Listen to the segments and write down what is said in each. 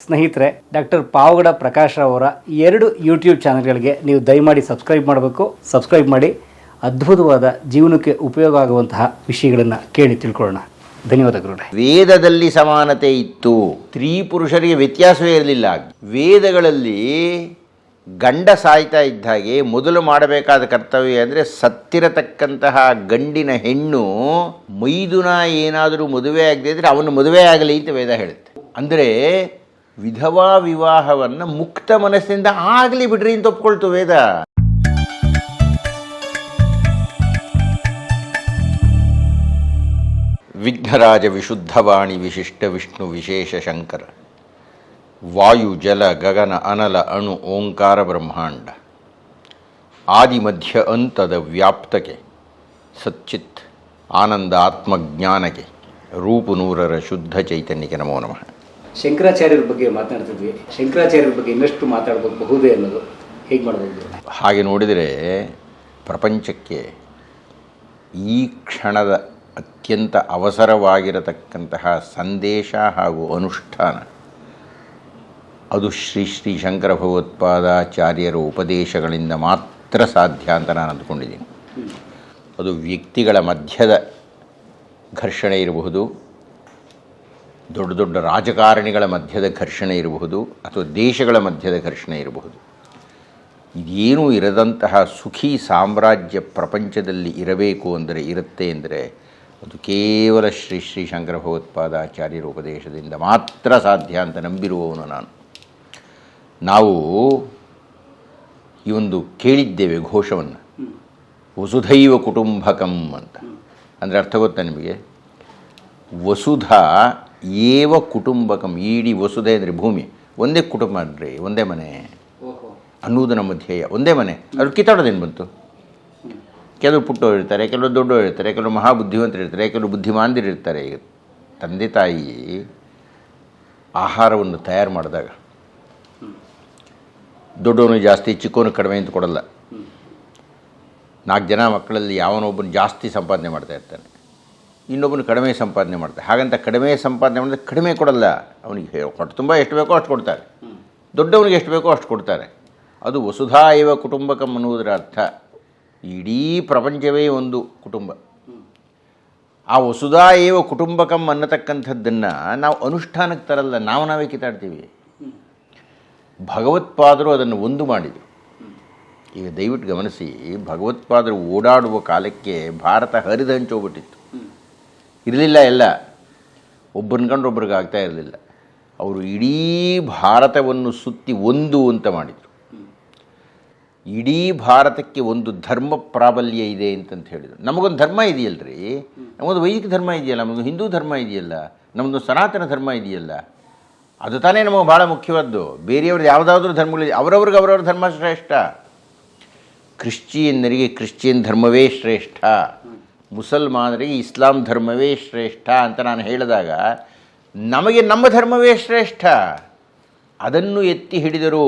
ಸ್ನೇಹಿತರೆ, ಡಾಕ್ಟರ್ ಪಾವಗಡ ಪ್ರಕಾಶ್ ಅವರ 2 ಯೂಟ್ಯೂಬ್ ಚಾನೆಲ್ಗಳಿಗೆ ನೀವು ದಯಮಾಡಿ ಸಬ್ಸ್ಕ್ರೈಬ್ ಮಾಡಬೇಕು. ಸಬ್ಸ್ಕ್ರೈಬ್ ಮಾಡಿ ಅದ್ಭುತವಾದ ಜೀವನಕ್ಕೆ ಉಪಯೋಗ ಆಗುವಂತಹ ವಿಷಯಗಳನ್ನು ಕೇಳಿ ತಿಳ್ಕೊಳ್ಳೋಣ. ಧನ್ಯವಾದಗಳು. ವೇದದಲ್ಲಿ ಸಮಾನತೆ ಇತ್ತು, ಸ್ತ್ರೀ ಪುರುಷರಿಗೆ ವ್ಯತ್ಯಾಸವೇ ಇರಲಿಲ್ಲ. ವೇದಗಳಲ್ಲಿ ಗಂಡ ಸಾಯ್ತಾ ಇದ್ದ ಹಾಗೆ ಮೊದಲು ಮಾಡಬೇಕಾದ ಕರ್ತವ್ಯ ಅಂದರೆ ಸತ್ತಿರತಕ್ಕಂತಹ ಗಂಡಿನ ಹೆಣ್ಣು ಮೈದುನ ಏನಾದರೂ ಮದುವೆ ಆಗದೆ ಇದ್ದರೆ ಅವನು ಮದುವೆ ಆಗಲಿ ಅಂತ ವೇದ ಹೇಳುತ್ತೆ. ಅಂದರೆ ವಿಧವಾ ವಿವಾಹವನ್ನು ಮುಕ್ತ ಮನಸ್ಸಿನಿಂದ ಆಗಲಿ ಬಿಡ್ರಿ ಅಂತ ಒಪ್ಕೊಳ್ತು ವೇದ. ವಿಘ್ನರಾಜ ವಿಶುದ್ಧವಾಣಿ ವಿಶಿಷ್ಟ ವಿಷ್ಣು ವಿಶೇಷ ಶಂಕರ ವಾಯು ಜಲ ಗಗನ ಅನಲ ಅಣು ಓಂಕಾರ ಬ್ರಹ್ಮಾಂಡ ಆದಿ ಮಧ್ಯ ಅಂತದ ವ್ಯಾಪ್ತಕ್ಕೆ ಸಚ್ಚಿತ್ ಆನಂದ ಆತ್ಮಜ್ಞಾನಕ್ಕೆ ರೂಪು ನೂರರ ಶುದ್ಧ ಚೈತನ್ಯಕ್ಕೆ ನಮೋ ನಮಃ. ಶಂಕರಾಚಾರ್ಯರ ಬಗ್ಗೆ ಮಾತನಾಡ್ತಿದ್ವಿ. ಶಂಕರಾಚಾರ್ಯರ ಬಗ್ಗೆ ಇನ್ನಷ್ಟು ಮಾತಾಡಬಹುದೇ ಅನ್ನೋದು ಹೇಗೆ ಮಾಡಬಹುದು? ಹಾಗೆ ನೋಡಿದರೆ ಪ್ರಪಂಚಕ್ಕೆ ಈ ಕ್ಷಣದ ಅತ್ಯಂತ ಅವಸರವಾಗಿರತಕ್ಕಂತಹ ಸಂದೇಶ ಹಾಗೂ ಅನುಷ್ಠಾನ ಅದು ಶ್ರೀ ಶ್ರೀ ಶಂಕರ ಭಗವತ್ಪಾದಾಚಾರ್ಯರ ಉಪದೇಶಗಳಿಂದ ಮಾತ್ರ ಸಾಧ್ಯ ಅಂತ ನಾನು ಅಂದ್ಕೊಂಡಿದ್ದೀನಿ. ಅದು ವ್ಯಕ್ತಿಗಳ ಮಧ್ಯದ ಘರ್ಷಣೆ ಇರಬಹುದು, ದೊಡ್ಡ ದೊಡ್ಡ ರಾಜಕಾರಣಿಗಳ ಮಧ್ಯದ ಘರ್ಷಣೆ ಇರಬಹುದು, ಅಥವಾ ದೇಶಗಳ ಮಧ್ಯದ ಘರ್ಷಣೆ ಇರಬಹುದು. ಇದೇನೂ ಇರದಂತಹ ಸುಖಿ ಸಾಮ್ರಾಜ್ಯ ಪ್ರಪಂಚದಲ್ಲಿ ಇರಬೇಕು ಅಂದರೆ ಇರುತ್ತೆ ಅಂದರೆ ಅದು ಕೇವಲ ಶ್ರೀ ಶ್ರೀ ಶಂಕರ ಭಗವತ್ಪಾದಾಚಾರ್ಯರ ಉಪದೇಶದಿಂದ ಮಾತ್ರ ಸಾಧ್ಯ ಅಂತ ನಂಬಿರುವವನು ನಾನು. ನಾವು ಈ ಒಂದು ಕೇಳಿದ್ದೇವೆ ಘೋಷವನ್ನು, ವಸುಧೈವ ಕುಟುಂಬಕಂ ಅಂತ. ಅಂದರೆ ಅರ್ಥ ಗೊತ್ತಾ ನಿಮಗೆ? ವಸುಧಾ ಏವ ಕುಟುಂಬಕಂ, ಇಡೀ ವಸುಧೆ ಅಂದರೆ ಭೂಮಿ, ಒಂದೇ ಕುಟುಂಬ ಅಂದರೆ ಒಂದೇ ಮನೆ ಅನ್ನುವುದು ನಮ್ಮ ಧ್ಯೇಯ. ಒಂದೇ ಮನೆ. ಅದ್ರ ಕಿತ್ತಾಡೋದೇನು ಬಂತು? ಕೆಲವರು ಪುಟ್ಟವರು ಇರ್ತಾರೆ, ಕೆಲವರು ದೊಡ್ಡವರು ಇರ್ತಾರೆ, ಕೆಲವರು ಮಹಾಬುದ್ಧಿವಂತರು ಇರ್ತಾರೆ, ಕೆಲವರು ಬುದ್ಧಿಮಾಂದಿರು ಇರ್ತಾರೆ. ಈಗ ತಂದೆ ತಾಯಿ ಆಹಾರವನ್ನು ತಯಾರು ಮಾಡಿದಾಗ ದೊಡ್ಡವನು ಜಾಸ್ತಿ ಚಿಕ್ಕವನು ಕಡಿಮೆ ಅಂತ ಕೊಡಲ್ಲ. 4 ಜನ ಮಕ್ಕಳಲ್ಲಿ ಯಾವನೊಬ್ಬನು ಜಾಸ್ತಿ ಸಂಪಾದನೆ ಮಾಡ್ತಾ ಇರ್ತಾನೆ, ಇನ್ನೊಬ್ಬನು ಕಡಿಮೆ ಸಂಪಾದನೆ ಮಾಡ್ತಾರೆ. ಹಾಗಂತ ಕಡಿಮೆ ಸಂಪಾದನೆ ಮಾಡಿದ್ರೆ ಕಡಿಮೆ ಕೊಡಲ್ಲ. ಅವನಿಗೆ ಹೊಟ್ಟೆ ತುಂಬ ಎಷ್ಟು ಬೇಕೋ ಅಷ್ಟು ಕೊಡ್ತಾರೆ, ದೊಡ್ಡವನಿಗೆ ಎಷ್ಟು ಬೇಕೋ ಅಷ್ಟು ಕೊಡ್ತಾರೆ. ಅದು ವಸುಧಾ ಏವ ಕುಟುಂಬಕಂ ಅನ್ನುವುದರ ಅರ್ಥ ಇಡೀ ಪ್ರಪಂಚವೇ ಒಂದು ಕುಟುಂಬ. ಆ ವಸುಧಾ ಏವ ಕುಟುಂಬಕಂ ಅನ್ನತಕ್ಕಂಥದ್ದನ್ನು ನಾವು ಅನುಷ್ಠಾನಕ್ಕೆ ತರಲ್ಲ, ನಾವೇ ಕಿತ್ತಾಡ್ತೀವಿ. ಭಗವತ್ಪಾದರು ಅದನ್ನು ಒಂದು ಮಾಡಿದರು. ಈಗ ದಯವಿಟ್ಟು ಗಮನಿಸಿ, ಭಗವತ್ಪಾದರು ಓಡಾಡುವ ಕಾಲಕ್ಕೆ ಭಾರತ ಹರಿದಂಚೋಗ್ಬಿಟ್ಟಿತ್ತು. ಇರಲಿಲ್ಲ, ಎಲ್ಲ ಒಬ್ಬರನ್ನ ಕಂಡು ಒಬ್ರಿಗೆ ಆಗ್ತಾ ಇರಲಿಲ್ಲ. ಅವರು ಇಡೀ ಭಾರತವನ್ನು ಸುತ್ತಿ ಒಂದು ಅಂತ ಮಾಡಿದರು. ಇಡೀ ಭಾರತಕ್ಕೆ ಒಂದು ಧರ್ಮ ಪ್ರಾಬಲ್ಯ ಇದೆ ಅಂತಂತ ಹೇಳಿದರು. ನಮಗೊಂದು ಧರ್ಮ ಇದೆಯಲ್ರಿ, ನಮಗೊಂದು ವೈದಿಕ ಧರ್ಮ ಇದೆಯಲ್ಲ, ನಮಗೊಂದು ಹಿಂದೂ ಧರ್ಮ ಇದೆಯಲ್ಲ, ನಮ್ಮದು ಸನಾತನ ಧರ್ಮ ಇದೆಯಲ್ಲ, ಅದು ತಾನೇ ನಮಗೆ ಭಾಳ ಮುಖ್ಯವಾದ್ದು. ಬೇರೆಯವ್ರದ್ದು ಯಾವುದಾದ್ರೂ ಧರ್ಮಗಳಿದೆ, ಅವರವ್ರಿಗೆ ಅವರವ್ರ ಧರ್ಮ ಶ್ರೇಷ್ಠ. ಕ್ರಿಶ್ಚಿಯನ್ನರಿಗೆ ಕ್ರಿಶ್ಚಿಯನ್ ಧರ್ಮವೇ ಶ್ರೇಷ್ಠ, ಮುಸಲ್ಮಾನರಿಗೆ ಇಸ್ಲಾಂ ಧರ್ಮವೇ ಶ್ರೇಷ್ಠ ಅಂತ ನಾನು ಹೇಳಿದಾಗ ನಮಗೆ ನಮ್ಮ ಧರ್ಮವೇ ಶ್ರೇಷ್ಠ. ಅದನ್ನು ಎತ್ತಿ ಹಿಡಿದರು.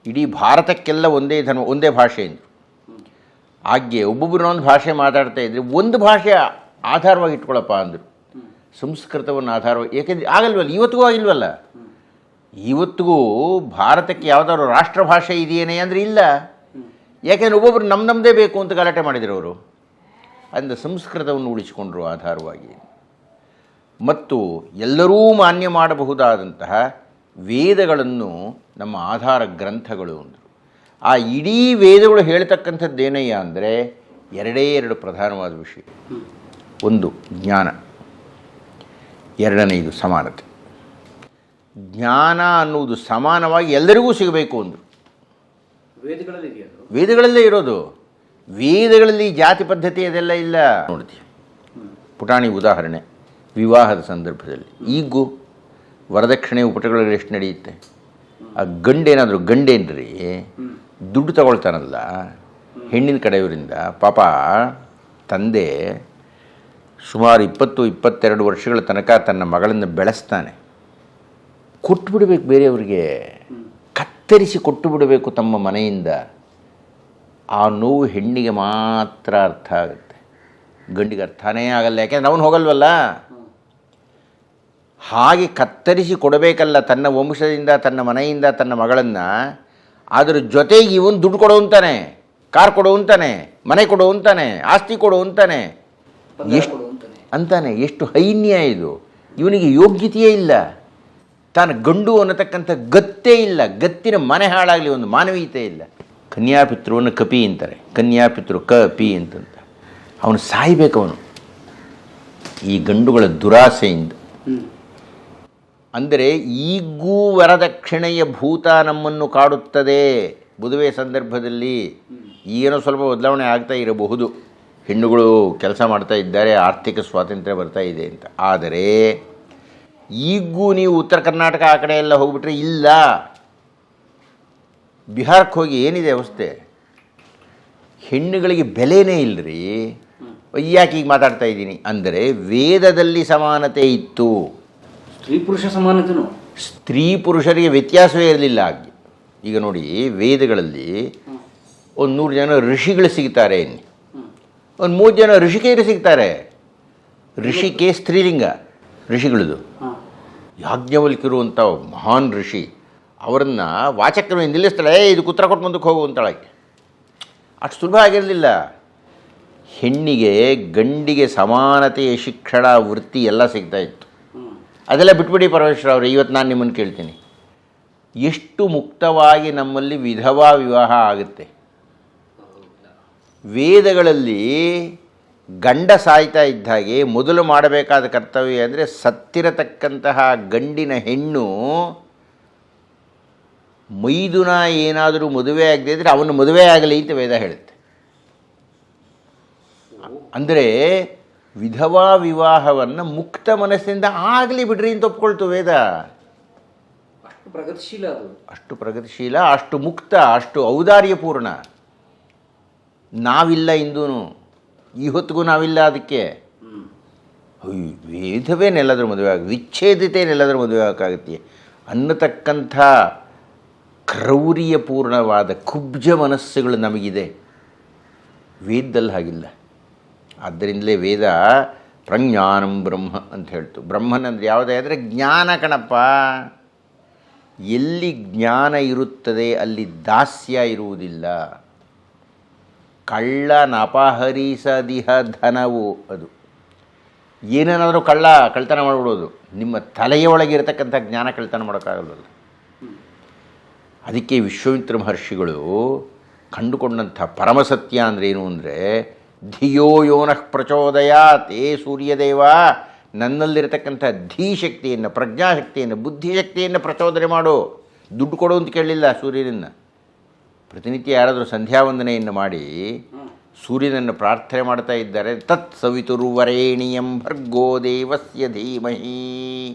ಇಡೀ ಭಾರತಕ್ಕೆಲ್ಲ ಒಂದೇ ಧರ್ಮ, ಒಂದೇ ಭಾಷೆ ಅಂದರು. ಹಾಗೆ ಒಬ್ಬೊಬ್ಬರನ್ನೊಂದು ಭಾಷೆ ಮಾತಾಡ್ತಾ ಇದ್ದರೆ ಒಂದು ಭಾಷೆ ಆಧಾರವಾಗಿ ಇಟ್ಕೊಳ್ಳಪ್ಪ ಅಂದರು. ಸಂಸ್ಕೃತವನ್ನು ಆಧಾರವಾಗಿ, ಏಕೆಂದರೆ ಆಗಲ್ವಲ್ಲ, ಇವತ್ತಿಗೂ ಆಗಿಲ್ವಲ್ಲ. ಇವತ್ತಿಗೂ ಭಾರತಕ್ಕೆ ಯಾವುದಾದ್ರು ರಾಷ್ಟ್ರಭಾಷೆ ಇದೆಯೇನೆ ಅಂದರೆ ಇಲ್ಲ. ಯಾಕೆಂದರೆ ಒಬ್ಬೊಬ್ಬರು ನಮ್ಮದೇ ಬೇಕು ಅಂತ ಗಲಾಟೆ ಮಾಡಿದರು ಅವರು. ಅದರಿಂದ ಸಂಸ್ಕೃತವನ್ನು ಉಳಿಸಿಕೊಂಡರು ಆಧಾರವಾಗಿ. ಮತ್ತು ಎಲ್ಲರೂ ಮಾನ್ಯ ಮಾಡಬಹುದಾದಂತಹ ವೇದಗಳನ್ನು ನಮ್ಮ ಆಧಾರ ಗ್ರಂಥಗಳು ಅಂದರು. ಆ ಇಡೀ ವೇದಗಳು ಹೇಳ್ತಕ್ಕಂಥದ್ದೇನಯ್ಯ ಅಂದರೆ 2 ಪ್ರಧಾನವಾದ ವಿಷಯ. ಒಂದು ಜ್ಞಾನ, 2ನೇದು ಸಮಾನತೆ. ಜ್ಞಾನ ಅನ್ನುವುದು ಸಮಾನವಾಗಿ ಎಲ್ಲರಿಗೂ ಸಿಗಬೇಕು ಅಂದರು. ವೇದಗಳಲ್ಲೇ ಇರೋದು. ವೇದಗಳಲ್ಲಿ ಜಾತಿ ಪದ್ಧತಿ ಅದೆಲ್ಲ ಇಲ್ಲ. ನೋಡ್ತೀವಿ ಪುಟಾಣಿ ಉದಾಹರಣೆ, ವಿವಾಹದ ಸಂದರ್ಭದಲ್ಲಿ ಈಗೂ ವರದಕ್ಷಿಣೆ ಉಪಟಗಳಲ್ಲಿ ಎಷ್ಟು ನಡೆಯುತ್ತೆ? ಆ ಗಂಡೇನಾದರೂ ಗಂಡೇನ್ರಿ ದುಡ್ಡು ತಗೊಳ್ತಾನಲ್ಲ ಹೆಣ್ಣಿನ ಕಡೆಯವರಿಂದ, ಪಾಪ ತಂದೆ ಸುಮಾರು 20-22 ವರ್ಷಗಳ ತನಕ ತನ್ನ ಮಗಳನ್ನು ಬೆಳೆಸ್ತಾನೆ. ಕೊಟ್ಟು ಬಿಡಬೇಕು ಬೇರೆಯವರಿಗೆ, ಕತ್ತರಿಸಿ ಕೊಟ್ಟು ಬಿಡಬೇಕು ತಮ್ಮ ಮನೆಯಿಂದ. ಆ ನೋವು ಹೆಣ್ಣಿಗೆ ಮಾತ್ರ ಅರ್ಥ ಆಗುತ್ತೆ, ಗಂಡಿಗೆ ಅರ್ಥನೇ ಆಗಲ್ಲ. ಯಾಕೆಂದ್ರೆ ಅವನು ಹೋಗಲ್ವಲ್ಲ. ಹಾಗೆ ಕತ್ತರಿಸಿ ಕೊಡಬೇಕಲ್ಲ ತನ್ನ ವಂಶದಿಂದ, ತನ್ನ ಮನೆಯಿಂದ, ತನ್ನ ಮಗಳನ್ನು. ಅದರ ಜೊತೆಗೆ ಇವನು ದುಡ್ಡು ಕೊಡು ಅಂತಾನೆ, ಕಾರ್ ಕೊಡು ಅಂತಾನೆ, ಮನೆ ಕೊಡು ಅಂತಾನೆ, ಆಸ್ತಿ ಕೊಡು ಅಂತಾನೆ, ಎಷ್ಟು ಅಂತಾನೆ. ಎಷ್ಟು ಹೈನ್ಯ ಇದು! ಇವನಿಗೆ ಯೋಗ್ಯತೆಯೇ ಇಲ್ಲ, ತಾನು ಗಂಡು ಅನ್ನತಕ್ಕಂಥ ಗತ್ತೇ ಇಲ್ಲ, ಗತ್ತಿನ ಮನೆ ಹಾಳಾಗಲಿ ಒಂದು ಮಾನವೀಯತೆ ಇಲ್ಲ. ಕನ್ಯಾಪಿತೃವನ್ನು ಕಪಿ ಅಂತಾರೆ, ಕನ್ಯಾಪಿತೃ ಕ ಪಿ ಅಂತಂತ. ಅವನು ಸಾಯ್ಬೇಕು ಅವನು ಈ ಗಂಡುಗಳ ದುರಾಸೆಯಿಂದ. ಅಂದರೆ ಈಗೂ ವರದಕ್ಷಿಣೆಯ ಭೂತ ನಮ್ಮನ್ನು ಕಾಡುತ್ತದೆ. ಮದುವೆ ಸಂದರ್ಭದಲ್ಲಿ ಏನೋ ಸ್ವಲ್ಪ ಬದಲಾವಣೆ ಆಗ್ತಾ ಇರಬಹುದು, ಹೆಣ್ಣುಗಳು ಕೆಲಸ ಮಾಡ್ತಾ ಇದ್ದಾರೆ, ಆರ್ಥಿಕ ಸ್ವಾತಂತ್ರ್ಯ ಬರ್ತಾ ಇದೆ ಅಂತ. ಆದರೆ ಈಗೂ ನೀವು ಉತ್ತರ ಕರ್ನಾಟಕ ಆ ಕಡೆ ಎಲ್ಲ ಹೋಗ್ಬಿಟ್ರೆ ಇಲ್ಲ. ಬಿಹಾರಕ್ಕೆ ಹೋಗಿ ಏನಿದೆ ಅವಸ್ಥೆ, ಹೆಣ್ಣುಗಳಿಗೆ ಬೆಲೆನೇ ಇಲ್ಲರಿ. ಯಾಕೆ ಈಗ ಮಾತಾಡ್ತಾ ಇದ್ದೀನಿ ಅಂದರೆ, ವೇದದಲ್ಲಿ ಸಮಾನತೆ ಇತ್ತು, ಸ್ತ್ರೀ ಪುರುಷ ಸಮಾನತೆನೂ, ಸ್ತ್ರೀ ಪುರುಷರಿಗೆ ವ್ಯತ್ಯಾಸವೇ ಇರಲಿಲ್ಲ. ಹಾಗೆ ಈಗ ನೋಡಿ, ವೇದಗಳಲ್ಲಿ ಒಂದು 100 ಜನ ಋಷಿಗಳು ಸಿಗ್ತಾರೆ, ಒಂದು 3 ಜನ ಋಷಿಕೆಯರು ಸಿಗ್ತಾರೆ. ಋಷಿಕೆ ಸ್ತ್ರೀಲಿಂಗ, ಋಷಿಗಳದು. ಯಾಜ್ಞವಲ್ಕ್ಯರು ಅಂತ ಮಹಾನ್ ಋಷಿ, ಅವರನ್ನು ವಾಚಕರು ನಿಲ್ಲಿಸ್ತಾಳೆ, ಇದು ಉತ್ತರ ಕೊಟ್ಟು ಮುಂದಕ್ಕೆ ಹೋಗು ಅಂತಾಳೆ. ಅಷ್ಟು ಸುಲಭ ಆಗಿರಲಿಲ್ಲ. ಹೆಣ್ಣಿಗೆ ಗಂಡಿಗೆ ಸಮಾನತೆಯ ಶಿಕ್ಷಣ, ವೃತ್ತಿ ಎಲ್ಲ ಸಿಗ್ತಾ ಇತ್ತು. ಅದೆಲ್ಲ ಬಿಟ್ಬಿಡಿ ಪರಮೇಶ್ವರ ಅವರು. ಇವತ್ತು ನಾನು ನಿಮ್ಮನ್ನು ಕೇಳ್ತೀನಿ, ಎಷ್ಟು ಮುಕ್ತವಾಗಿ ನಮ್ಮಲ್ಲಿ ವಿಧವಾ ವಿವಾಹ ಆಗುತ್ತೆ? ವೇದಗಳಲ್ಲಿ ಗಂಡ ಸಾಯ್ತಾ ಇದ್ದ ಹಾಗೆ ಮೊದಲು ಮಾಡಬೇಕಾದ ಕರ್ತವ್ಯ ಅಂದರೆ, ಸತ್ತಿರತಕ್ಕಂತಹ ಗಂಡಿನ ಹೆಣ್ಣು ಮೈದುನ ಏನಾದರೂ ಮದುವೆ ಆಗದೇ ಇದ್ದರೆ ಅವನು ಮದುವೆ ಆಗಲಿ ಅಂತ ವೇದ ಹೇಳುತ್ತೆ. ಅಂದರೆ ವಿಧವಾ ವಿವಾಹವನ್ನು ಮುಕ್ತ ಮನಸ್ಸಿಂದ ಆಗಲಿ ಬಿಡ್ರಿ ಅಂತ ಒಪ್ಕೊಳ್ತು ವೇದ. ಅಷ್ಟು ಪ್ರಗತಿಶೀಲ, ಅದು ಅಷ್ಟು ಪ್ರಗತಿಶೀಲ, ಅಷ್ಟು ಮುಕ್ತ, ಅಷ್ಟು ಔದಾರ್ಯಪೂರ್ಣ. ನಾವಿಲ್ಲ ಇಂದೂ, ಈ ಹೊತ್ತಿಗೂ ನಾವಿಲ್ಲ. ಅದಕ್ಕೆ ವೇದವೇನೆಲ್ಲಾದರೂ ಮದುವೆ ಆಗ, ವಿಚ್ಛೇದಿತೇನೆಲ್ಲಾದರೂ ಮದುವೆ ಆಗೋಕ್ಕಾಗತ್ತೆ ಅನ್ನತಕ್ಕಂಥ ಕ್ರೌರ್ಯಪೂರ್ಣವಾದ ಕುಬ್ಜ ಮನಸ್ಸುಗಳು ನಮಗಿದೆ. ವೇದದಲ್ಲಿ ಹಾಗಿಲ್ಲ. ಆದ್ದರಿಂದಲೇ ವೇದ ಪ್ರಜ್ಞಾನಂ ಬ್ರಹ್ಮ ಅಂತ ಹೇಳ್ತು. ಬ್ರಹ್ಮನಂದ್ರೆ ಯಾವುದೇ ಅಂದರೆ ಜ್ಞಾನ ಕಣಪ್ಪ. ಎಲ್ಲಿ ಜ್ಞಾನ ಇರುತ್ತದೆ ಅಲ್ಲಿ ದಾಸ್ಯ ಇರುವುದಿಲ್ಲ. ಕಳ್ಳನಪಹರಿಸದಿಹ ಧನವು ಅದು. ಏನೇನಾದರೂ ಕಳ್ತನ ಮಾಡಿಬಿಡೋದು, ನಿಮ್ಮ ತಲೆಯ ಒಳಗಿರತಕ್ಕಂಥ ಜ್ಞಾನ ಕಳ್ತನ ಮಾಡೋಕ್ಕಾಗಲ್ಲ. ಅದಕ್ಕೆ ವಿಶ್ವಾಮಿತ್ರ ಮಹರ್ಷಿಗಳು ಕಂಡುಕೊಂಡಂಥ ಪರಮಸತ್ಯ ಅಂದರೆ ಏನು ಅಂದರೆ, ಧಿಯೋ ಯೋನಃ ಪ್ರಚೋದಯಾತ್, ಏ ಸೂರ್ಯದೇವ, ನನ್ನಲ್ಲಿರತಕ್ಕಂಥ ಧೀಶಕ್ತಿಯನ್ನು, ಪ್ರಜ್ಞಾಶಕ್ತಿಯನ್ನು, ಬುದ್ಧಿಶಕ್ತಿಯನ್ನು ಪ್ರಚೋದನೆ ಮಾಡು. ದುಡ್ಡು ಕೊಡು ಅಂತ ಕೇಳಲಿಲ್ಲ ಸೂರ್ಯನನ್ನ. ಪ್ರತಿನಿತ್ಯ ಯಾರಾದರೂ ಸಂಧ್ಯಾವಂದನೆಯನ್ನು ಮಾಡಿ ಸೂರ್ಯನನ್ನು ಪ್ರಾರ್ಥನೆ ಮಾಡ್ತಾ ಇದ್ದಾರೆ. ತತ್ ಸವಿತುರ್ವರೇಣಿಯಂ ಭರ್ಗೋ ದೇವಸ್ಯ ಧೀಮಹಿ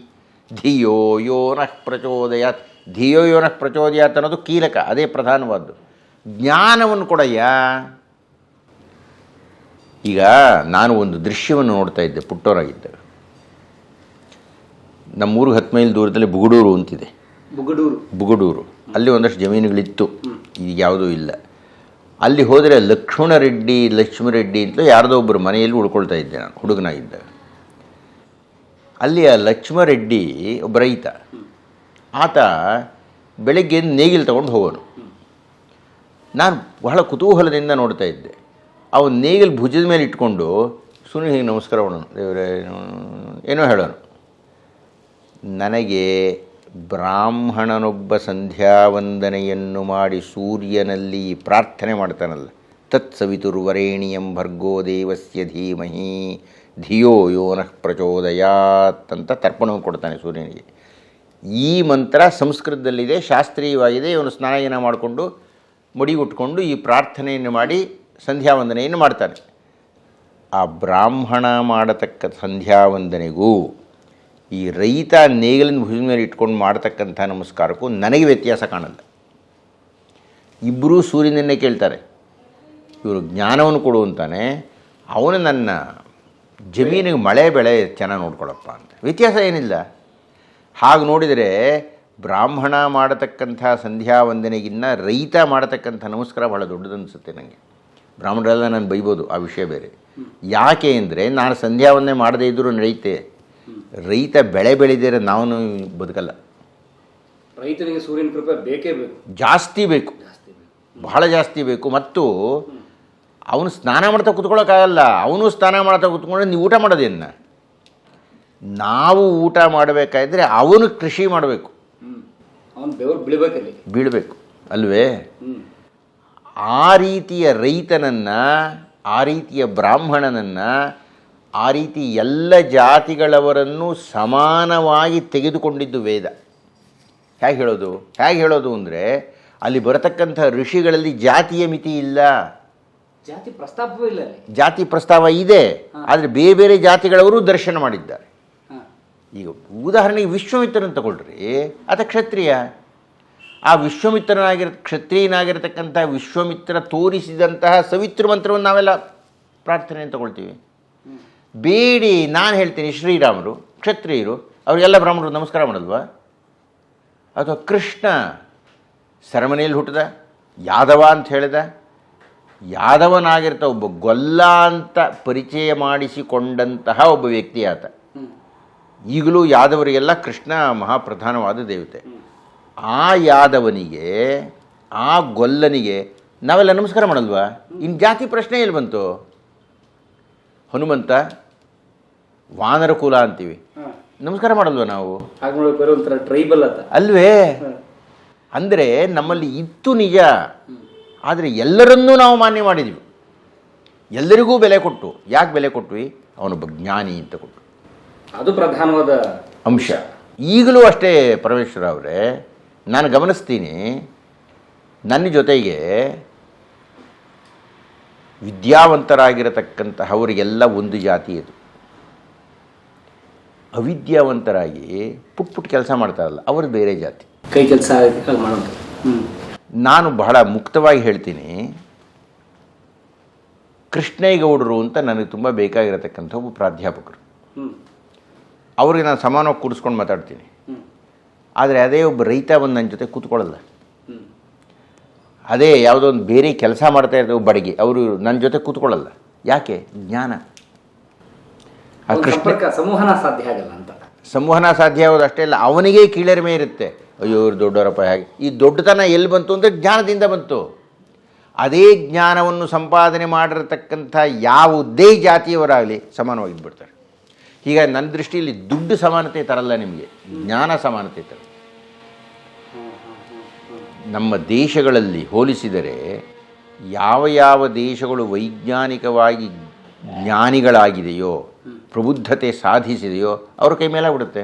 ಧಿಯೋ ಯೋನಃ ಪ್ರಚೋದಯಾತ್. ಧಿಯೋ ಯೋನಃ ಪ್ರಚೋದಯಾತ್ ಅನ್ನೋದು ಕೀಲಕ, ಅದೇ ಪ್ರಧಾನವಾದ್ದು. ಜ್ಞಾನವನ್ನು ಕೊಡಯ್ಯ. ಈಗ ನಾನು ಒಂದು ದೃಶ್ಯವನ್ನು ನೋಡ್ತಾ ಇದ್ದೆ ಪುಟ್ಟವರಾಗಿದ್ದಾಗ. ನಮ್ಮೂರಿಗೆ 10 ಮೈಲ್ ದೂರದಲ್ಲಿ ಬುಗುಡೂರು ಅಂತಿದೆ. ಬುಗುಡೂರು ಅಲ್ಲಿ ಒಂದಷ್ಟು ಜಮೀನುಗಳಿತ್ತು, ಈಗ ಯಾವುದೂ ಇಲ್ಲ. ಅಲ್ಲಿ ಹೋದರೆ ಲಕ್ಷ್ಮಣರೆಡ್ಡಿ ಅಂತಲೂ ಯಾರ್ದೋ ಒಬ್ಬರು ಮನೆಯಲ್ಲಿ ಉಳ್ಕೊಳ್ತಾ ಇದ್ದೆ ನಾನು ಹುಡುಗನಾಗಿದ್ದಾಗ. ಅಲ್ಲಿ ಆ ಲಕ್ಷ್ಮರೆಡ್ಡಿ ಒಬ್ಬ ರೈತ. ಆತ ಬೆಳಗ್ಗೆ ನೇಗಿಲು ತಗೊಂಡು ಹೋಗೋನು. ನಾನು ಬಹಳ ಕುತೂಹಲದಿಂದ ನೋಡ್ತಾ ಇದ್ದೆ. ಅವನು ನೇಗಿಲು ಭುಜದ ಮೇಲೆ ಇಟ್ಕೊಂಡು ಸುಮ್ಮನೆ ಹೀಗೆ ನಮಸ್ಕಾರ ಮಾಡೋನು, ದೇವರೇ ಏನೋ ಹೇಳೋನು. ನನಗೆ ಬ್ರಾಹ್ಮಣನೊಬ್ಬ ಸಂಧ್ಯಾವಂದನೆಯನ್ನು ಮಾಡಿ ಸೂರ್ಯನಲ್ಲಿ ಪ್ರಾರ್ಥನೆ ಮಾಡ್ತಾನಲ್ಲ, ತತ್ ಸವಿತುರ್ವರೇಣಿಯಂ ಭರ್ಗೋ ದೇವಸ್ಯ ಧೀಮಹಿ ಧಿಯೋ ಯೋನಃ ಪ್ರಚೋದಯಾತ್ ಅಂತ ತರ್ಪಣವನ್ನು ಕೊಡ್ತಾನೆ ಸೂರ್ಯನಿಗೆ. ಈ ಮಂತ್ರ ಸಂಸ್ಕೃತದಲ್ಲಿದೆ, ಶಾಸ್ತ್ರೀಯವಾಗಿದೆ. ಇವನು ಸ್ನಾನ ಮಾಡಿಕೊಂಡು ಮಡಿಗುಟ್ಕೊಂಡು ಈ ಪ್ರಾರ್ಥನೆಯನ್ನು ಮಾಡಿ ಸಂಧ್ಯಾವಂದನೆಯನ್ನು ಮಾಡ್ತಾನೆ. ಆ ಬ್ರಾಹ್ಮಣ ಮಾಡತಕ್ಕ ಸಂಧ್ಯಾವಂದನೆಗೂ ಈ ರೈತ ನೇಗಿಲಿನ ಭುಜದ ಮೇಲೆ ಇಟ್ಕೊಂಡು ಮಾಡ್ತಕ್ಕಂಥ ನಮಸ್ಕಾರಕ್ಕೂ ನನಗೆ ವ್ಯತ್ಯಾಸ ಕಾಣಲ್ಲ. ಇಬ್ಬರೂ ಸೂರ್ಯನನ್ನೇ ಕೇಳ್ತಾರೆ. ಇವರು ಜ್ಞಾನವನ್ನು ಕೊಡು ಅಂತಾನೆ, ಅವನು ನನ್ನ ಜಮೀನಿಗೆ ಮಳೆ ಬೆಳೆ ಚೆನ್ನಾಗಿ ನೋಡ್ಕೊಳಪ್ಪ ಅಂತ. ವ್ಯತ್ಯಾಸ ಏನಿಲ್ಲ. ಹಾಗೆ ನೋಡಿದರೆ ಬ್ರಾಹ್ಮಣ ಮಾಡತಕ್ಕಂಥ ಸಂಧ್ಯಾವಂದನೆಗಿನ್ನ ರೈತ ಮಾಡತಕ್ಕಂಥ ನಮಸ್ಕಾರ ಭಾಳ ದೊಡ್ಡದನ್ನಿಸುತ್ತೆ ನನಗೆ. ಬ್ರಾಹ್ಮಣರೆಲ್ಲ ನಾನು ಬೈಬೋದು, ಆ ವಿಷಯ ಬೇರೆ. ಯಾಕೆ ಅಂದರೆ ನಾನು ಸಂಧ್ಯಾವಂದನೆ ಮಾಡದೇ ಇದ್ದರೂ ನಡೆಯುತ್ತೆ. ರೈತ ಬೆಳೆ ಬೆಳೆದಿರೋ ನಾವು ಬದುಕಲ್ಲ. ರೈತನಿಗೆ ಸೂರ್ಯನ ಕೃಪೆ ಬೇಕೇ ಬೇಕು, ಜಾಸ್ತಿ ಬೇಕು, ಬಹಳ ಜಾಸ್ತಿ ಬೇಕು. ಮತ್ತು ಅವನು ಸ್ನಾನ ಮಾಡ್ತಾ ಕೂತ್ಕೊಳ್ಳೋಕ್ಕಾಗಲ್ಲ. ಅವನು ಸ್ನಾನ ಮಾಡ್ತಾ ಕೂತ್ಕೊಂಡ್ರೆ ನೀವು ಊಟ ಮಾಡೋದೇನು? ನಾವು ಊಟ ಮಾಡಬೇಕಾದ್ರೆ ಅವನು ಕೃಷಿ ಮಾಡಬೇಕು, ಅವನು ಬೆವರು ಬೀಳಬೇಕಲ್ಲಿ, ಬೀಳಬೇಕು ಅಲ್ವೇ? ಆ ರೀತಿಯ ರೈತನನ್ನು, ಆ ರೀತಿಯ ಬ್ರಾಹ್ಮಣನನ್ನು, ಆ ರೀತಿ ಎಲ್ಲ ಜಾತಿಗಳವರನ್ನು ಸಮಾನವಾಗಿ ತೆಗೆದುಕೊಂಡಿದ್ದು ವೇದ. ಹೇಗೆ ಹೇಳೋದು ಅಂದರೆ ಅಲ್ಲಿ ಬರತಕ್ಕಂಥ ಋಷಿಗಳಲ್ಲಿ ಜಾತಿಯ ಮಿತಿ ಇಲ್ಲ, ಜಾತಿ ಪ್ರಸ್ತಾಪವೇ ಇಲ್ಲ. ಜಾತಿ ಪ್ರಸ್ತಾವ ಇದೆ, ಆದರೆ ಬೇರೆ ಬೇರೆ ಜಾತಿಗಳವರು ದರ್ಶನ ಮಾಡಿದ್ದಾರೆ. ಈಗ ಉದಾಹರಣೆಗೆ ವಿಶ್ವಾಮಿತ್ರನ ತಗೊಳ್ರಿ, ಆತ ಕ್ಷತ್ರಿಯ. ಆ ಕ್ಷತ್ರಿಯನಾಗಿರತಕ್ಕಂಥ ವಿಶ್ವಾಮಿತ್ರ ತೋರಿಸಿದಂತಹ ಸವಿತೃ ಮಂತ್ರವನ್ನು ನಾವೆಲ್ಲ ಪ್ರಾರ್ಥನೆ ಅಂತ ತಗೊಳ್ತೀವಿ. ಬೇಡಿ, ನಾನು ಹೇಳ್ತೀನಿ, ಶ್ರೀರಾಮರು ಕ್ಷತ್ರಿಯರು, ಅವರಿಗೆಲ್ಲ ಬ್ರಾಹ್ಮಣರು ನಮಸ್ಕಾರ ಮಾಡಲ್ವಾ? ಅಥವಾ ಕೃಷ್ಣ ಸೆರೆಮನೆಯಲ್ಲಿ ಹುಟ್ಟಿದ, ಯಾದವ ಅಂತ ಹೇಳಿದ, ಯಾದವನಾಗಿರ್ತ ಒಬ್ಬ ಗೊಲ್ಲ ಅಂತ ಪರಿಚಯ ಮಾಡಿಸಿಕೊಂಡಂತಹ ಒಬ್ಬ ವ್ಯಕ್ತಿ ಆತ. ಈಗಲೂ ಯಾದವರಿಗೆಲ್ಲ ಕೃಷ್ಣ ಮಹಾಪ್ರಧಾನವಾದ ದೇವತೆ. ಆ ಯಾದವನಿಗೆ, ಆ ಗೊಲ್ಲನಿಗೆ ನಾವೆಲ್ಲ ನಮಸ್ಕಾರ ಮಾಡಲ್ವಾ? ಇನ್ನು ಜಾತಿ ಪ್ರಶ್ನೆ ಎಲ್ಲಿ ಬಂತು? ಹನುಮಂತ ವಾನರ ಕುಲ ಅಂತೀವಿ, ನಮಸ್ಕಾರ ಮಾಡಲ್ವ ನಾವು? ಟ್ರೈಬಲ್ ಅಂತ ಅಲ್ವೇ? ಅಂದರೆ ನಮ್ಮಲ್ಲಿ ಇತ್ತು ನಿಜ, ಆದರೆ ಎಲ್ಲರನ್ನೂ ನಾವು ಮಾನ್ಯ ಮಾಡಿದ್ವಿ, ಎಲ್ಲರಿಗೂ ಬೆಲೆ ಕೊಟ್ಟು. ಯಾಕೆ ಬೆಲೆ ಕೊಟ್ವಿ? ಅವನೊಬ್ಬ ಜ್ಞಾನಿ ಅಂತ ಕೊಟ್ಟು. ಅದು ಪ್ರಧಾನವಾದ ಅಂಶ. ಈಗಲೂ ಅಷ್ಟೇ ಪರಮೇಶ್ವರ ಅವರೇ, ನಾನು ಗಮನಿಸ್ತೀನಿ, ನನ್ನ ಜೊತೆಗೆ ವಿದ್ಯಾವಂತರಾಗಿರತಕ್ಕಂತಹವರಿಗೆಲ್ಲ ಒಂದು ಜಾತಿ ಇದು. ಅವಿದ್ಯಾವಂತರಾಗಿ ಪುಟ್ ಕೆಲಸ ಮಾಡ್ತಾರಲ್ಲ, ಅವರು ಬೇರೆ ಜಾತಿ, ಕೈ ಕೆಲಸ ಮಾಡೋದು. ನಾನು ಬಹಳ ಮುಕ್ತವಾಗಿ ಹೇಳ್ತೀನಿ, ಕೃಷ್ಣೇಗೌಡರು ಅಂತ ನನಗೆ ತುಂಬ ಬೇಕಾಗಿರತಕ್ಕಂಥ ಒಬ್ಬ ಪ್ರಾಧ್ಯಾಪಕರು. ಅವ್ರಿಗೆ ನಾನು ಸಮಾನವಾಗಿ ಕೂಡಿಸ್ಕೊಂಡು ಮಾತಾಡ್ತೀನಿ. ಆದರೆ ಅದೇ ಒಬ್ಬ ರೈತ ಬಂದು ನನ್ನ ಜೊತೆ ಕೂತ್ಕೊಳ್ಳಲ್ಲ. ಅದೇ ಯಾವುದೋ ಒಂದು ಬೇರೆ ಕೆಲಸ ಮಾಡ್ತಾ ಇರೋ ಬಡಗಿ ಅವರು ನನ್ನ ಜೊತೆ ಕೂತ್ಕೊಳ್ಳಲ್ಲ. ಯಾಕೆ? ಜ್ಞಾನ. ಆ ಕೃಷ್ಣ ಸಂವಹನ ಸಾಧ್ಯ ಆಗಲ್ಲ ಅಂತ. ಸಂವಹನ ಸಾಧ್ಯ ಆಗೋದು ಅಷ್ಟೇ ಅಲ್ಲ, ಅವನಿಗೆ ಕೀಳರಿಮೆ ಇರುತ್ತೆ. ಅಯ್ಯೋ ಇವ್ರು ದೊಡ್ಡವರಪ್ಪ. ಹಾಗೆ ಈ ದೊಡ್ಡತನ ಎಲ್ಲಿ ಬಂತು ಅಂದರೆ ಜ್ಞಾನದಿಂದ ಬಂತು. ಅದೇ ಜ್ಞಾನವನ್ನು ಸಂಪಾದನೆ ಮಾಡಿರತಕ್ಕಂಥ ಯಾವುದೇ ಜಾತಿಯವರಾಗಲಿ ಸಮಾನವಾಗಿದ್ಬಿಡ್ತಾರೆ. ಹೀಗಾಗಿ ನನ್ನ ದೃಷ್ಟಿಯಲ್ಲಿ ದುಡ್ಡು ಸಮಾನತೆ ತರಲ್ಲ ನಿಮಗೆ, ಜ್ಞಾನ ಸಮಾನತೆ ತರ. ನಮ್ಮ ದೇಶಗಳಲ್ಲಿ ಹೋಲಿಸಿದರೆ ಯಾವ ಯಾವ ದೇಶಗಳು ವೈಜ್ಞಾನಿಕವಾಗಿ ಜ್ಞಾನಿಗಳಾಗಿದೆಯೋ, ಪ್ರಬುದ್ಧತೆ ಸಾಧಿಸಿದೆಯೋ ಅವ್ರ ಕೈ ಮೇಲಾಗ್ಬಿಡುತ್ತೆ,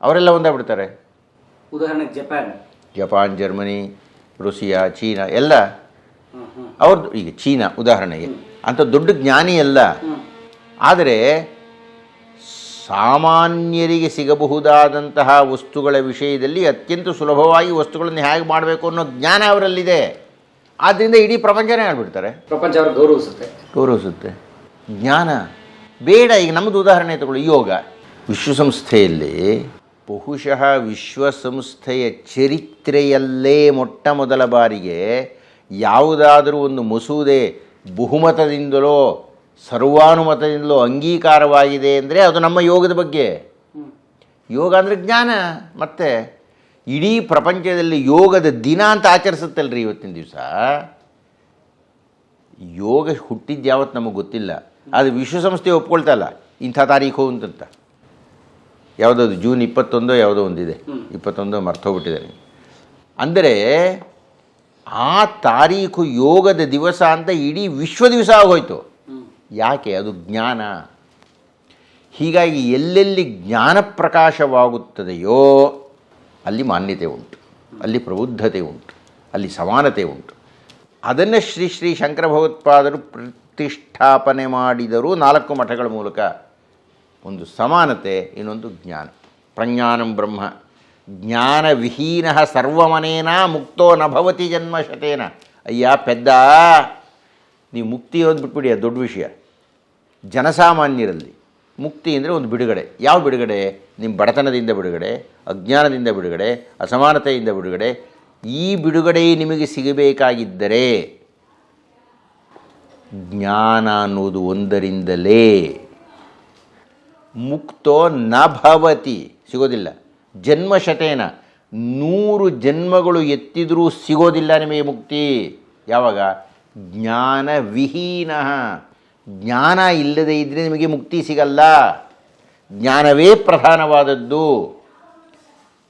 ಅವರೆಲ್ಲ ಒಂದಾಗ್ಬಿಡ್ತಾರೆ. ಉದಾಹರಣೆ ಜಪಾನ್, ಜರ್ಮನಿ, ರುಸಿಯಾ, ಚೀನಾ ಎಲ್ಲ ಅವ್ರದ್ದು. ಈಗ ಚೀನಾ ಉದಾಹರಣೆಗೆ ಅಂಥ ದೊಡ್ಡ ಜ್ಞಾನಿ ಅಲ್ಲ, ಆದರೆ ಸಾಮಾನ್ಯರಿಗೆ ಸಿಗಬಹುದಾದಂತಹ ವಸ್ತುಗಳ ವಿಷಯದಲ್ಲಿ ಅತ್ಯಂತ ಸುಲಭವಾಗಿ ವಸ್ತುಗಳನ್ನು ಹೇಗೆ ಮಾಡಬೇಕು ಅನ್ನೋ ಜ್ಞಾನ ಅವರಲ್ಲಿದೆ. ಆದ್ದರಿಂದ ಇಡೀ ಪ್ರಪಂಚನೇ ಆಡ್ಬಿಡ್ತಾರೆ. ಪ್ರಪಂಚ ಅವರು ಗೌರವಿಸುತ್ತೆ. ಜ್ಞಾನ ಬೇಡ. ಈಗ ನಮ್ಮದು ಉದಾಹರಣೆ ತಗೊಳ್ಳಿ, ಯೋಗ. ವಿಶ್ವಸಂಸ್ಥೆಯಲ್ಲಿ ಬಹುಶಃ ವಿಶ್ವಸಂಸ್ಥೆಯ ಚರಿತ್ರೆಯಲ್ಲೇ ಮೊಟ್ಟ ಮೊದಲ ಬಾರಿಗೆ ಯಾವುದಾದರೂ ಒಂದು ಮಸೂದೆ ಬಹುಮತದಿಂದಲೋ ಸರ್ವಾನುಮತದಿಂದಲೋ ಅಂಗೀಕಾರವಾಗಿದೆ ಅಂದರೆ ಅದು ನಮ್ಮ ಯೋಗದ ಬಗ್ಗೆ. ಯೋಗ ಅಂದರೆ ಜ್ಞಾನ. ಮತ್ತು ಇಡೀ ಪ್ರಪಂಚದಲ್ಲಿ ಯೋಗದ ದಿನ ಅಂತ ಆಚರಿಸುತ್ತಲ್ರಿ ಇವತ್ತಿನ ದಿವಸ. ಯೋಗ ಹುಟ್ಟಿದ್ದು ಯಾವತ್ತು ನಮಗೆ ಗೊತ್ತಿಲ್ಲ, ಅದು ವಿಶ್ವಸಂಸ್ಥೆ ಒಪ್ಕೊಳ್ತಾ ಇಲ್ಲ ಇಂಥ ತಾರೀಖು ಅಂತಂತ. ಯಾವುದದು ಜೂನ್ 21 ಯಾವುದೋ ಒಂದಿದೆ, 21 ಮರ್ತೋಗ್ಬಿಟ್ಟಿದೆ. ಅಂದರೆ ಆ ತಾರೀಖು ಯೋಗದ ದಿವಸ ಅಂತ ಇಡೀ ವಿಶ್ವ ದಿವಸ ಆಗೋಯ್ತು. ಯಾಕೆ? ಅದು ಜ್ಞಾನ. ಹೀಗಾಗಿ ಎಲ್ಲೆಲ್ಲಿ ಜ್ಞಾನ ಪ್ರಕಾಶವಾಗುತ್ತದೆಯೋ ಅಲ್ಲಿ ಮಾನ್ಯತೆ ಉಂಟು, ಅಲ್ಲಿ ಪ್ರಬುದ್ಧತೆ ಉಂಟು, ಅಲ್ಲಿ ಸಮಾನತೆ ಉಂಟು. ಅದನ್ನು ಶ್ರೀ ಶ್ರೀ ಶಂಕರ ಭಗವತ್ಪಾದರು ಪ್ರತಿಷ್ಠಾಪನೆ ಮಾಡಿದರು 4 ಮಠಗಳ ಮೂಲಕ. ಒಂದು ಸಮಾನತೆ, ಇನ್ನೊಂದು ಜ್ಞಾನ. ಪ್ರಜ್ಞಾನಂ ಬ್ರಹ್ಮ ಜ್ಞಾನವಿಹೀನ ಸರ್ವಮನೇನ ಮುಕ್ತೋ ನ ಭವತಿ ಜನ್ಮಶತೇನ. ಅಯ್ಯ ಪೆದ್ದ, ನೀವು ಮುಕ್ತಿ ಒಂದು ಬಿಟ್ಬಿಡಿ, ಅದು ದೊಡ್ಡ ವಿಷಯ. ಜನಸಾಮಾನ್ಯರಲ್ಲಿ ಮುಕ್ತಿ ಅಂದರೆ ಒಂದು ಬಿಡುಗಡೆ. ಯಾವ ಬಿಡುಗಡೆ? ನಿಮ್ಮ ಬಡತನದಿಂದ ಬಿಡುಗಡೆ, ಅಜ್ಞಾನದಿಂದ ಬಿಡುಗಡೆ, ಅಸಮಾನತೆಯಿಂದ ಬಿಡುಗಡೆ. ಈ ಬಿಡುಗಡೆ ನಿಮಗೆ ಸಿಗಬೇಕಾಗಿದ್ದರೆ ಜ್ಞಾನ ಅನ್ನೋದು ಒಂದರಿಂದಲೇ. ಮುಕ್ತೋ ನ ಭವತಿ, ಸಿಗೋದಿಲ್ಲ. ಜನ್ಮಶತೇನ 100 ಜನ್ಮಗಳು ಎತ್ತಿದರೂ ಸಿಗೋದಿಲ್ಲ ನಿಮಗೆ ಮುಕ್ತಿ. ಯಾವಾಗ? ಜ್ಞಾನವಿಹೀನ. ಜ್ಞಾನ ಇಲ್ಲದೆ ಇದ್ದರೆ ನಿಮಗೆ ಮುಕ್ತಿ ಸಿಗಲ್ಲ. ಜ್ಞಾನವೇ ಪ್ರಧಾನವಾದದ್ದು.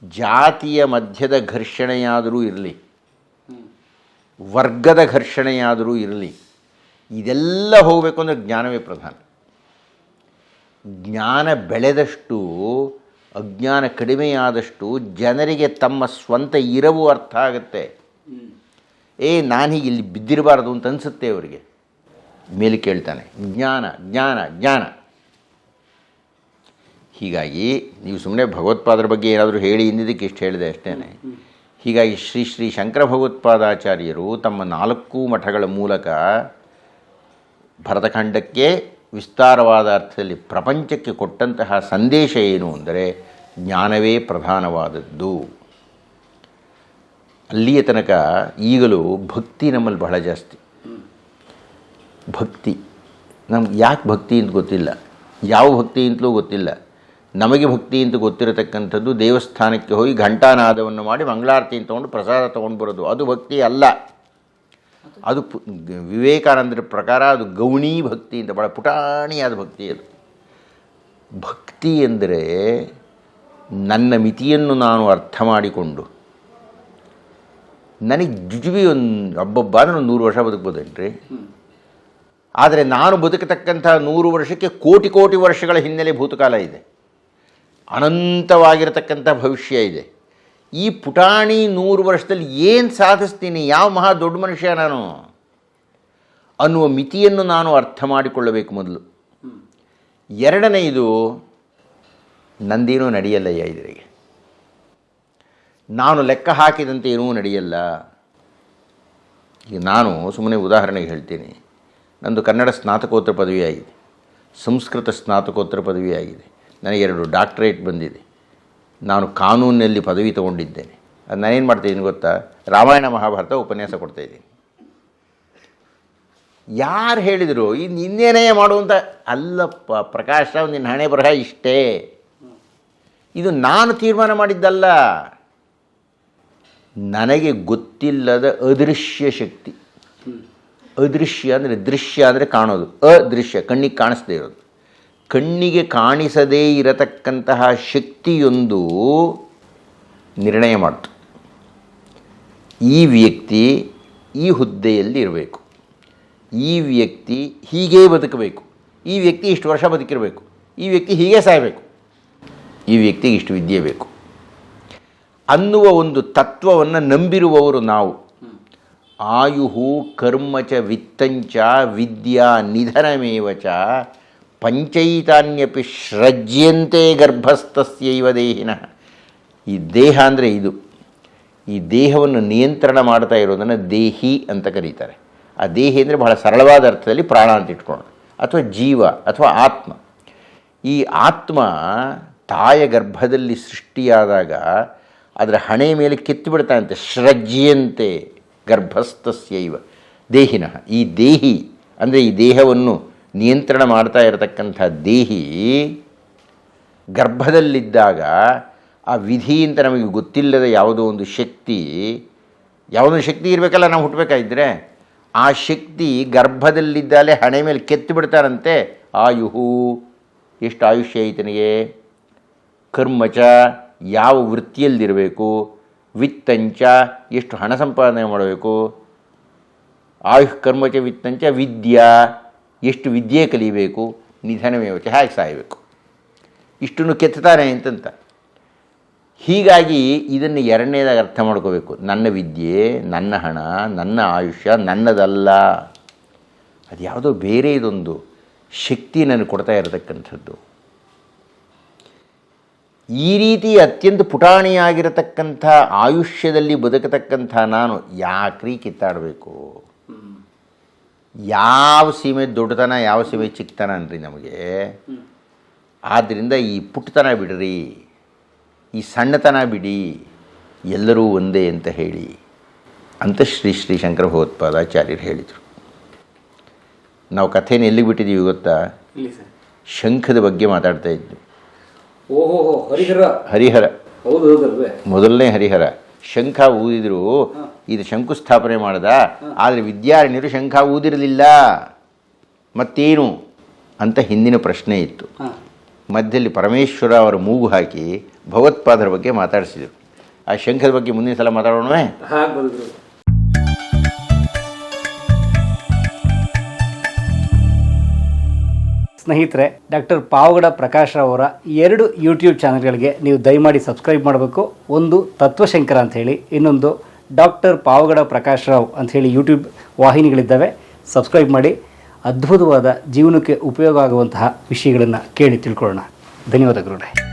ಜಾತಿಯ ಮಧ್ಯದ ಘರ್ಷಣೆಯಾದರೂ ಇರಲಿ, ವರ್ಗದ ಘರ್ಷಣೆಯಾದರೂ ಇರಲಿ, ಇದೆಲ್ಲ ಹೋಗಬೇಕು ಅಂದರೆ ಜ್ಞಾನವೇ ಪ್ರಧಾನ. ಜ್ಞಾನ ಬೆಳೆದಷ್ಟು, ಅಜ್ಞಾನ ಕಡಿಮೆಯಾದಷ್ಟು ಜನರಿಗೆ ತಮ್ಮ ಸ್ವಂತ ಇರವು ಅರ್ಥ ಆಗುತ್ತೆ. ನಾನು ಹೀಗೆ ಇಲ್ಲಿ ಬಿದ್ದಿರಬಾರ್ದು ಅಂತ ಅನಿಸುತ್ತೆ ಅವರಿಗೆ. ಮೇಲೆ ಕೇಳ್ತಾನೆ ಜ್ಞಾನ ಜ್ಞಾನ ಜ್ಞಾನ. ಹೀಗಾಗಿ ನೀವು ಸುಮ್ಮನೆ ಭಗವತ್ಪಾದರ ಬಗ್ಗೆ ಏನಾದರೂ ಹೇಳಿ ಇನ್ನಿದ್ದಕ್ಕೆ ಇಷ್ಟು ಹೇಳಿದೆ ಅಷ್ಟೇ. ಹೀಗಾಗಿ ಶ್ರೀ ಶ್ರೀ ಶಂಕರ ಭಗವತ್ಪಾದಾಚಾರ್ಯರು ತಮ್ಮ 4 ಮಠಗಳ ಮೂಲಕ ಭರತಖಂಡಕ್ಕೆ ವಿಸ್ತಾರವಾದ ಅರ್ಥದಲ್ಲಿ ಪ್ರಪಂಚಕ್ಕೆ ಕೊಟ್ಟಂತಹ ಸಂದೇಶ ಏನು ಅಂದರೆ ಜ್ಞಾನವೇ ಪ್ರಧಾನವಾದದ್ದು. ಅಲ್ಲಿಯ ತನಕ ಈಗಲೂ ಭಕ್ತಿ ನಮ್ಮಲ್ಲಿ ಬಹಳ ಜಾಸ್ತಿ. ಭಕ್ತಿ ನಮ್ಗೆ ಯಾಕೆ ಭಕ್ತಿ ಅಂತ ಗೊತ್ತಿಲ್ಲ, ಯಾವ ಭಕ್ತಿ ಅಂತಲೂ ಗೊತ್ತಿಲ್ಲ. ನಮಗೆ ಭಕ್ತಿ ಅಂತ ಗೊತ್ತಿರತಕ್ಕಂಥದ್ದು ದೇವಸ್ಥಾನಕ್ಕೆ ಹೋಗಿ ಘಂಟಾನಾದವನ್ನು ಮಾಡಿ ಮಂಗಳಾರತಿ ತೊಗೊಂಡು ಪ್ರಸಾದ ತೊಗೊಂಡು ಬರೋದು, ಅದು ಭಕ್ತಿ ಅಲ್ಲ. ಅದು ವಿವೇಕಾನಂದರ ಪ್ರಕಾರ ಅದು ಗೌಣಿ ಭಕ್ತಿ ಅಂತ, ಭಾಳ ಪುಟಾಣಿಯಾದ ಭಕ್ತಿ ಅದು. ಭಕ್ತಿ ಎಂದರೆ ನನ್ನ ಮಿತಿಯನ್ನು ನಾನು ಅರ್ಥ ಮಾಡಿಕೊಂಡು, ನನಗೆ ಜುಜುಬಿ ಹಬ್ಬಬ್ಬ ಅಂದರೆ ಒಂದು 100 ವರ್ಷ ಬದುಕ್ಬೋದೇನ್ರಿ. ಆದರೆ ನಾನು ಬದುಕತಕ್ಕಂಥ 100 ವರ್ಷಕ್ಕೆ ಕೋಟಿ ಕೋಟಿ ವರ್ಷಗಳ ಹಿನ್ನೆಲೆ ಭೂತಕಾಲ ಇದೆ, ಅನಂತವಾಗಿರತಕ್ಕಂಥ ಭವಿಷ್ಯ ಇದೆ. ಈ ಪುಟಾಣಿ 100 ವರ್ಷದಲ್ಲಿ ಏನು ಸಾಧಿಸ್ತೀನಿ, ಯಾವ ಮಹಾ ದೊಡ್ಡ ಮನುಷ್ಯ ನಾನು ಅನ್ನುವ ಮಿತಿಯನ್ನು ನಾನು ಅರ್ಥ ಮಾಡಿಕೊಳ್ಳಬೇಕು ಮೊದಲು. ಎರಡನೆಯದು, ನಂದೇನೂ ನಡೆಯಲ್ಲಯ್ಯ ಇದರಿಗೆ, ನಾನು ಲೆಕ್ಕ ಹಾಕಿದಂತೆ ಏನೂ ನಡೆಯಲ್ಲ. ಈಗ ನಾನು ಸುಮ್ಮನೆ ಉದಾಹರಣೆಗೆ ಹೇಳ್ತೀನಿ, ನಂದು ಕನ್ನಡ ಸ್ನಾತಕೋತ್ತರ ಪದವಿ ಆಗಿದೆ, ಸಂಸ್ಕೃತ ಸ್ನಾತಕೋತ್ತರ ಪದವಿ ಆಗಿದೆ, ನನಗೆ 2 ಡಾಕ್ಟರೇಟ್ ಬಂದಿದೆ, ನಾನು ಕಾನೂನಿನಲ್ಲಿ ಪದವಿ ತೊಗೊಂಡಿದ್ದೇನೆ. ಅದು ನಾನೇನು ಮಾಡ್ತಾಯಿದ್ದೀನಿ ಗೊತ್ತಾ? ರಾಮಾಯಣ ಮಹಾಭಾರತ ಉಪನ್ಯಾಸ ಕೊಡ್ತಾಯಿದ್ದೀನಿ. ಯಾರು ಹೇಳಿದರು ಇನ್ನೇನೇ ಮಾಡುವಂಥ? ಅಲ್ಲಪ್ಪ ಪ್ರಕಾಶ್ ರಾವ್, ನಿನ್ನ ಹಣೆ ಬರಹ ಇಷ್ಟೇ. ಇದು ನಾನು ತೀರ್ಮಾನ ಮಾಡಿದ್ದಲ್ಲ, ನನಗೆ ಗೊತ್ತಿಲ್ಲದ ಅದೃಶ್ಯ ಶಕ್ತಿ. ಅದೃಶ್ಯ ಅಂದರೆ ದೃಶ್ಯ ಅಂದರೆ ಕಾಣೋದು, ಅದೃಶ್ಯ ಕಣ್ಣಿಗೆ ಕಾಣಿಸದೇ ಇರೋದು. ಕಣ್ಣಿಗೆ ಕಾಣಿಸದೇ ಇರತಕ್ಕಂತಹ ಶಕ್ತಿಯೊಂದು ನಿರ್ಣಯ ಮಾಡ್ತು, ಈ ವ್ಯಕ್ತಿ ಈ ಹುದ್ದೆಯಲ್ಲಿ ಇರಬೇಕು, ಈ ವ್ಯಕ್ತಿ ಹೀಗೇ ಬದುಕಬೇಕು, ಈ ವ್ಯಕ್ತಿ ಇಷ್ಟು ವರ್ಷ ಬದುಕಿರಬೇಕು, ಈ ವ್ಯಕ್ತಿ ಹೀಗೆ ಸಾಯಬೇಕು, ಈ ವ್ಯಕ್ತಿಗೆ ಇಷ್ಟು ವಿದ್ಯೆ ಬೇಕು ಅನ್ನುವ ಒಂದು ತತ್ವವನ್ನು ನಂಬಿರುವವರು ನಾವು. ಆಯುಹು ಕರ್ಮಚ ವಿತ್ತಂಚ ವಿದ್ಯಾ ನಿಧನಮೇವಚ ಪಂಚೈತಾನ್ಯಪಿ ಸೃಜ್ಯಂತೆ ಗರ್ಭಸ್ಥಸ್ಯೈವ ದೇಹಿನಃ. ಈ ದೇಹ ಅಂದರೆ ಇದು, ಈ ದೇಹವನ್ನು ನಿಯಂತ್ರಣ ಮಾಡ್ತಾ ಇರೋದನ್ನು ದೇಹಿ ಅಂತ ಕರೀತಾರೆ. ಆ ದೇಹಿ ಅಂದರೆ ಬಹಳ ಸರಳವಾದ ಅರ್ಥದಲ್ಲಿ ಪ್ರಾಣ ಅಂತ ಇಟ್ಕೊಳ್ಳೋಣ, ಅಥವಾ ಜೀವ ಅಥವಾ ಆತ್ಮ. ಈ ಆತ್ಮ ತಾಯ ಗರ್ಭದಲ್ಲಿ ಸೃಷ್ಟಿಯಾದಾಗ ಅದರ ಹಣೆ ಮೇಲೆ ಕಿತ್ತುಬಿಡ್ತಾನಂತೆ, ಸೃಜ್ಯಂತೆ ಗರ್ಭಸ್ಥಸ್ಯೈವ ದೇಹಿನಃ. ಈ ದೇಹಿ ಅಂದರೆ ಈ ದೇಹವನ್ನು ನಿಯಂತ್ರಣ ಮಾಡ್ತಾ ಇರತಕ್ಕಂಥ ದೇಹಿ ಗರ್ಭದಲ್ಲಿದ್ದಾಗ ಆ ವಿಧಿ ಅಂತ ನಮಗೆ ಗೊತ್ತಿಲ್ಲದ ಯಾವುದೋ ಒಂದು ಶಕ್ತಿ, ಯಾವುದೋ ಶಕ್ತಿ ಇರಬೇಕಲ್ಲ ನಾವು ಹುಟ್ಟಬೇಕಾಗಿದ್ದರೆ, ಆ ಶಕ್ತಿ ಗರ್ಭದಲ್ಲಿದ್ದಾಲೆ ಹಣೆ ಮೇಲೆ ಕೆತ್ತು ಬಿಡ್ತಾರಂತೆ. ಆಯುಹು, ಎಷ್ಟು ಆಯುಷ್ಯ ಈತನಿಗೆ, ಕರ್ಮಚ ಯಾವ ವೃತ್ತಿಯಲ್ಲಿರಬೇಕು, ವಿತ್ತಂಚ ಎಷ್ಟು ಹಣ ಸಂಪಾದನೆ ಮಾಡಬೇಕು, ಆಯುಷ್ ಕರ್ಮಚ ವಿತ್ತಂಚ ವಿದ್ಯಾ ಎಷ್ಟು ವಿದ್ಯೆ ಕಲಿಬೇಕು, ನಿಧನಮೇವಚ ಹೇಗೆ ಸಾಯಬೇಕು, ಇಷ್ಟನ್ನು ಕೆತ್ತಾನೆ ಅಂತಂತ. ಹೀಗಾಗಿ ಇದನ್ನು ಎರಡನೇದಾಗಿ ಅರ್ಥ ಮಾಡ್ಕೋಬೇಕು, ನನ್ನ ವಿದ್ಯೆ, ನನ್ನ ಹಣ, ನನ್ನ ಆಯುಷ್ಯ ನನ್ನದಲ್ಲ, ಅದು ಯಾವುದೋ ಬೇರೆ ಇದೊಂದು ಶಕ್ತಿ ನನಗೆ ಕೊಡ್ತಾ ಇರತಕ್ಕಂಥದ್ದು. ಈ ರೀತಿ ಅತ್ಯಂತ ಪುಟಾಣಿಯಾಗಿರತಕ್ಕಂಥ ಆಯುಷ್ಯದಲ್ಲಿ ಬದುಕತಕ್ಕಂಥ ನಾನು ಯಾಕ್ರಿ ಕಿತ್ತಾಡಬೇಕು? ಯಾವ ಸೀಮೆ ದೊಡ್ಡತನ, ಯಾವ ಸೀಮೆ ಚಿಕ್ಕತನ ಅನ್ರಿ ನಮಗೆ. ಆದ್ದರಿಂದ ಈ ಪುಟ್ಟತನ ಬಿಡ್ರಿ, ಈ ಸಣ್ಣತನ ಬಿಡಿ, ಎಲ್ಲರೂ ಒಂದೇ ಅಂತ ಹೇಳಿ ಅಂತ ಶ್ರೀ ಶ್ರೀ ಶಂಕರ ಭಗವತ್ಪಾದಾಚಾರ್ಯರು ಹೇಳಿದರು. ನಾವು ಕಥೆಯನ್ನು ಎಲ್ಲಿಗೆ ಬಿಟ್ಟಿದ್ದೀವಿ ಗೊತ್ತಾ? ಶಂಖದ ಬಗ್ಗೆ ಮಾತಾಡ್ತಾ ಇದ್ದರು. ಓಹೋ, ಹರಿಹರ. ಹರಿಹರ ಹೌದು ಹೌದಲ್ವೇ? ಮೊದಲನೇ ಹರಿಹರ. ಶಂಖ ಊದಿದ್ರು, ಇದು ಶಂಕುಸ್ಥಾಪನೆ ಮಾಡ್ದ. ಆದರೆ ವಿದ್ಯಾರಣ್ಯರು ಶಂಖ ಊದಿರಲಿಲ್ಲ, ಮತ್ತೇನು ಅಂತ ಹಿಂದಿನ ಪ್ರಶ್ನೆ ಇತ್ತು. ಮಧ್ಯದಲ್ಲಿ ಪರಮೇಶ್ವರ ಅವರ ಮೂಗು ಹಾಕಿ ಭಗವತ್ಪಾದರ ಬಗ್ಗೆ ಮಾತಾಡಿಸಿದರು. ಆ ಶಂಖದ ಬಗ್ಗೆ ಮುಂದಿನ ಸಲ ಮಾತಾಡೋಣವೇ? ಸ್ನೇಹಿತರೆ, ಡಾಕ್ಟರ್ ಪಾವಗಡ ಪ್ರಕಾಶ್ ಅವರ 2 ಯೂಟ್ಯೂಬ್ ಚಾನಲ್ಗಳಿಗೆ ನೀವು ದಯಮಾಡಿ ಸಬ್ಸ್ಕ್ರೈಬ್ ಮಾಡಬೇಕು. ಒಂದು ತತ್ವಶಂಕರ ಅಂಥೇಳಿ, ಇನ್ನೊಂದು ಡಾಕ್ಟರ್ ಪಾವಗಡ ಪ್ರಕಾಶ್ ರಾವ್ ಅಂಥೇಳಿ ಯೂಟ್ಯೂಬ್ ವಾಹಿನಿಗಳಿದ್ದಾವೆ. ಸಬ್ಸ್ಕ್ರೈಬ್ ಮಾಡಿ. ಅದ್ಭುತವಾದ ಜೀವನಕ್ಕೆ ಉಪಯೋಗ ಆಗುವಂತಹ ವಿಷಯಗಳನ್ನು ಕೇಳಿ ತಿಳ್ಕೊಳ್ಳೋಣ. ಧನ್ಯವಾದಗಳು.